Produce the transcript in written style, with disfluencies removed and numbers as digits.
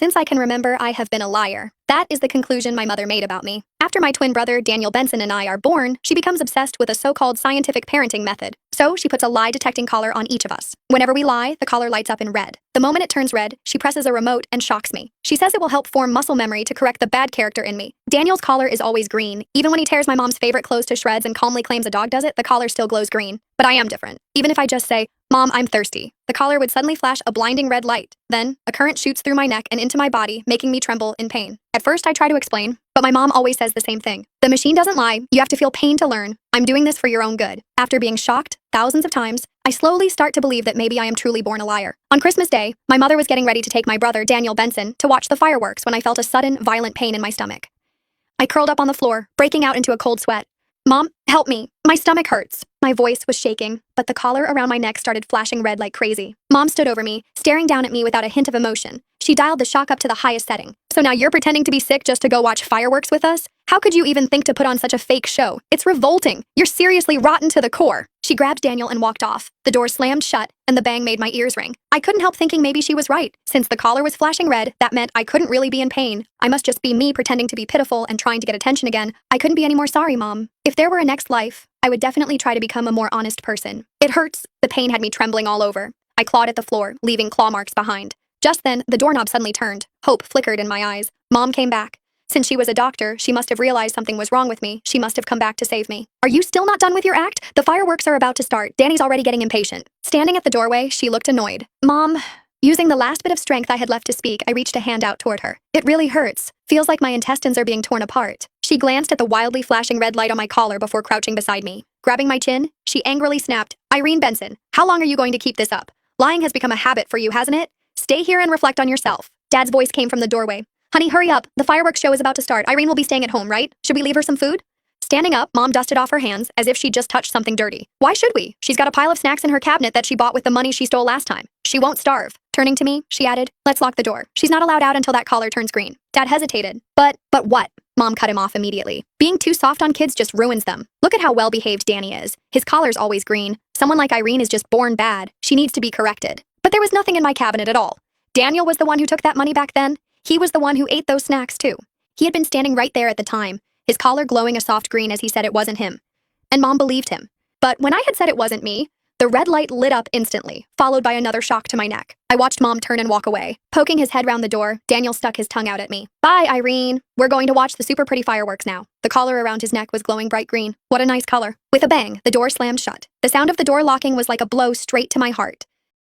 Since I can remember, I have been a liar. That is the conclusion my mother made about me. After my twin brother, Daniel Benson, and I are born, she becomes obsessed with a so-called scientific parenting method. So she puts a lie detecting collar on each of us. Whenever we lie, the collar lights up in red. The moment it turns red, she presses a remote and shocks me. She says it will help form muscle memory to correct the bad character in me. Daniel's collar is always green. Even when he tears my mom's favorite clothes to shreds and calmly claims a dog does it, the collar still glows green. But I am different. Even if I just say, "Mom, I'm thirsty," the collar would suddenly flash a blinding red light. Then, a current shoots through my neck and into my body, making me tremble in pain. At first, I try to explain, but my mom always says the same thing. The machine doesn't lie. You have to feel pain to learn. I'm doing this for your own good. After being shocked thousands of times, I slowly start to believe that maybe I am truly born a liar. On Christmas Day, my mother was getting ready to take my brother, Daniel Benson, to watch the fireworks when I felt a sudden, violent pain in my stomach. I curled up on the floor, breaking out into a cold sweat. "Mom, help me. My stomach hurts." My voice was shaking, but the collar around my neck started flashing red like crazy. Mom stood over me, staring down at me without a hint of emotion. She dialed the shock up to the highest setting. "So now you're pretending to be sick just to go watch fireworks with us? How could you even think to put on such a fake show? It's revolting. You're seriously rotten to the core." She grabbed Daniel and walked off. The door slammed shut, and the bang made my ears ring. I couldn't help thinking maybe she was right. Since the collar was flashing red, that meant I couldn't really be in pain. I must just be me pretending to be pitiful and trying to get attention again. I couldn't be any more sorry, Mom. If there were a next life, I would definitely try to become a more honest person. It hurts. The pain had me trembling all over. I clawed at the floor, leaving claw marks behind. Just then, the doorknob suddenly turned. Hope flickered in my eyes. Mom came back. Since she was a doctor, she must have realized something was wrong with me. She must have come back to save me. "Are you still not done with your act? The fireworks are about to start. Danny's already getting impatient." Standing at the doorway, she looked annoyed. "Mom..." Using the last bit of strength I had left to speak, I reached a hand out toward her. "It really hurts. Feels like my intestines are being torn apart." She glanced at the wildly flashing red light on my collar before crouching beside me. Grabbing my chin, she angrily snapped, "Irene Benson, how long are you going to keep this up? Lying has become a habit for you, hasn't it? Stay here and reflect on yourself." Dad's voice came from the doorway. "Honey, hurry up. The fireworks show is about to start. Irene will be staying at home, right? Should we leave her some food?" Standing up, Mom dusted off her hands as if she'd just touched something dirty. "Why should we? She's got a pile of snacks in her cabinet that she bought with the money she stole last time. She won't starve." Turning to me, she added, "Let's lock the door. She's not allowed out until that collar turns green." Dad hesitated. But what?" Mom cut him off immediately. "Being too soft on kids just ruins them. Look at how well-behaved Danny is. His collar's always green. Someone like Irene is just born bad. She needs to be corrected." But there was nothing in my cabinet at all. Daniel was the one who took that money back then. He was the one who ate those snacks too. He had been standing right there at the time, his collar glowing a soft green as he said it wasn't him. And Mom believed him. But when I had said it wasn't me, the red light lit up instantly, followed by another shock to my neck. I watched Mom turn and walk away. Poking his head round the door, Daniel stuck his tongue out at me. "Bye, Irene. We're going to watch the super pretty fireworks now." The collar around his neck was glowing bright green. What a nice color. With a bang, the door slammed shut. The sound of the door locking was like a blow straight to my heart.